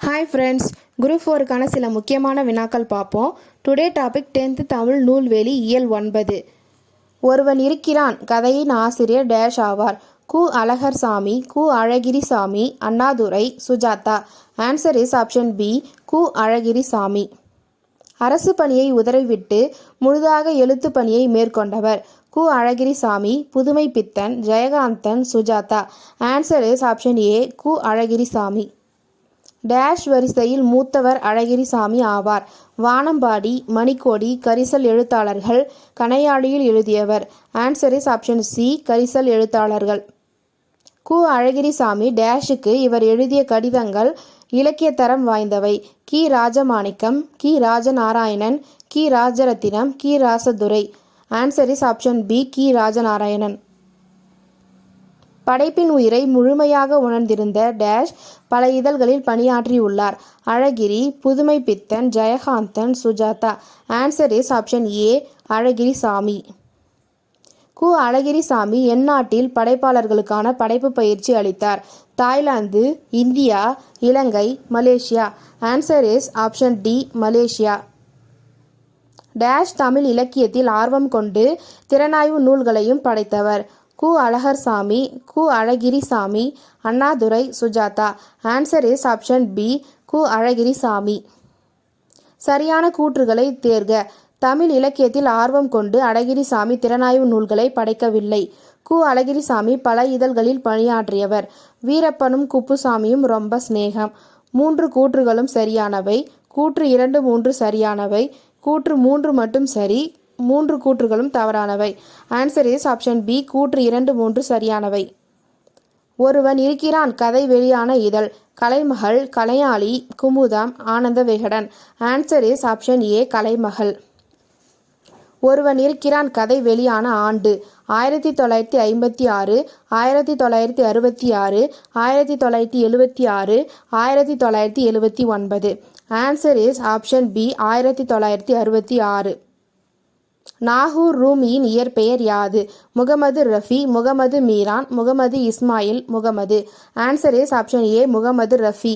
Hi friends, group 4க்கான சில முக்கியமான வினாக்கள் பார்ப்போம். டுடே டாபிக் 10th தமிழ் நூல்வேலி இயல் 9. ஒருவன் இருக்கிறான் கதையின் ஆசிரியர் டேஷ் ஆவார். Ku. Azhagarsamy, Ku. Azhagirisamy, Annadurai, Sujatha. Answer is option B, Ku. Azhagirisamy. அரசு பணியை உதறிவிட்டு முழுதாக எழுத்து பணியை மேற்கொண்டவர். Ku. Azhagirisamy, Pudhumaipithan, Jayakanthan, Sujatha. Answer is option A, Ku. Azhagirisamy. Dash வரிசையில் மூத்தவர் அழகிரிசாமி ஆவார். வானம்பாடி, மணிக்கோடி, கரிசல் எழுத்தாளர்கள் கணையாழியில் எழுதியவர். ஆன்சர் இஸ் ஆப்ஷன் சி, கரிசல் எழுத்தாளர்கள். கு. அழகிரிசாமி டேஷுக்கு இவர் எழுதிய கடிதங்கள் இலக்கிய தரம் வாய்ந்தவை. கி. ராஜமாணிக்கம், கி. Rajanarayanan, Ki. Rajarathinam, Ki. Rasadurai. Answer is option B, Ki. Rajanarayanan. படைப்பின் உயிரை முழுமையாக உணர்ந்திருந்த டேஷ் பல இதழ்களில் பணியாற்றியுள்ளார். அழகிரி, Pudhumaipithan, Jayakanthan, Sujatha. Answer is option A, Azhagirisamy. Ku. Azhagirisamy எந்நாட்டில் படைப்பாளர்களுக்கான படைப்பு பயிற்சி அளித்தார். Thailand, India, Ilangai, Malaysia. Answer is option D, Malaysia. Dash Tamil இலக்கியத்தில் ஆர்வம் கொண்டு திறனாய்வு நூல்களையும் படைத்தவர். Ku. Azhagarsamy, Ku. Azhagirisamy, Annadurai, Sujatha. Answer is option B, Ku. Azhagirisamy. சரியான கூற்றுகளை தேர்க. தமிழ் இலக்கியத்தில் ஆர்வம் கொண்டு அழகிரிசாமி திறனாய்வு நூல்களை படைக்கவில்லை. கு. அழகிரிசாமி பல இதழ்களில் பணியாற்றியவர். வீரப்பனும் குப்புசாமியும் ரொம்ப சிநேகம். 3 கூற்றுகளும் சரியானவை. கூற்று 2, 3 சரியானவை. கூற்று 3 மட்டும் சரி. 3 கூற்றுகளும் தவறானவை. ஆன்சர் இஸ் ஆப்ஷன் பி, கூற்று 2, 3 சரியானவை. ஒருவன் இருக்கிறான் கதை வெளியான இதழ். கலைமகள், Kaliyali, Kumudam, Ananda Vikatan. Answer is option A, Kalaimagal. ஒருவன் இருக்கிறான் கதை வெளியான ஆண்டு 1956, 1966, 1976, 1979. Answer is option B, 1966. Nagore ரூமியின் இயற்பெயர் யாது? Mohammed Rafi, Mohammed Meeran, Mohammed Ismail, Mohammed. Answer is option A, Mohammed Rafi.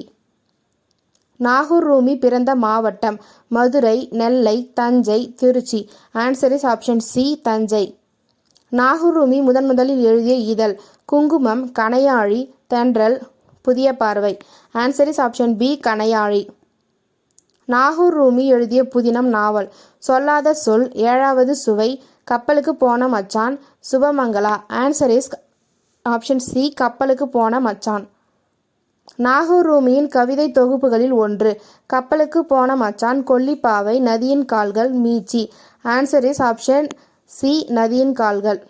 Nagore Rumi பிறந்த மாவட்டம் Madurai, Nellai, Thanjai, Trichy. Answer is option C, Thanjai. Nagore Rumi முதலில் எழுதிய இதழ் Kungumam, Kanaiyazhi, Thendral, Puthiya Paarvai. Answer is option B, Kanaiyazhi. Nagore Rumi எழுதிய புதினம் நாவல் சொல்லாத சொல், 7வது சுவை, கப்பலுக்கு போன மச்சான், Subhamangala. Answer is option C, கப்பலுக்கு போன மச்சான். நாகூர் ரூமியின் கவிதை தொகுப்புகளில் ஒன்று. கப்பலுக்கு போன மச்சான், கொல்லிப்பாவை, நதியின் கால்கள், மீச்சி. ஆன்சர் இஸ் ஆப்ஷன் சி, நதியின் கால்கள்.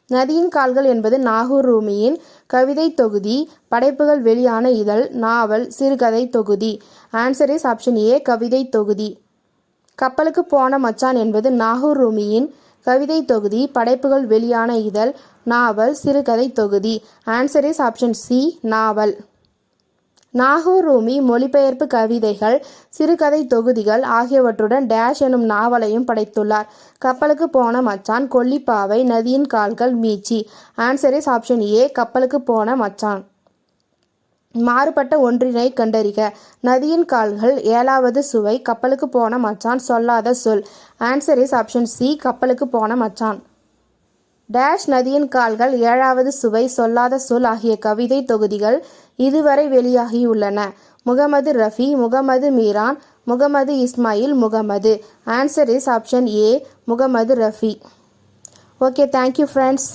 நதியின் கால்கள் என்பது நாகூர் ரூமியின் கவிதை தொகுதி. படைப்புகள் வெளியான இதழ் நாவல், சிறுகதை தொகுதி. ஆன்சர் இஸ் ஆப்ஷன் ஏ, கவிதை தொகுதி. கப்பலுக்கு போன மச்சான் என்பது நாகூர் ரூமியின் கவிதை தொகுதி. படைப்புகள் வெளியான இதழ் நாவல், சிறுகதை தொகுதி. ஆன்சர் இஸ் ஆப்ஷன் சி, நாவல். நாகூர் ரூமி மொழிபெயர்ப்பு கவிதைகள், சிறுகதை தொகுதிகள் ஆகியவற்றுடன் டேஷ் எனும் நாவலையும் படைத்துள்ளார். கப்பலுக்கு போன மச்சான், கொல்லிப்பாவை, நதியின் கால்கள், மீச்சி. ஆன்சர் இஸ் ஆப்ஷன் ஏ, கப்பலுக்கு போன மச்சான். மாறுபட்ட ஒன்றினை கண்டறிக. நதியின் கால்கள் 7வது சுவை, கப்பலுக்கு போன மச்சான் சொல்லாத சொல். ஆன்சர் இஸ் ஆப்ஷன் சி, கப்பலுக்கு போன மச்சான். டேஷ் நதியின் கால்கள், 7வது சுவை, சொல்லாத சொல் ஆகிய கவிதை தொகுதிகள் இதுவரை வெளியாகியுள்ளன. Mohammed Rafi, Mohammed Meeran, Mohammed Ismail, Mohammed. Answer is option A, Mohammed Rafi. Okay, thank you friends.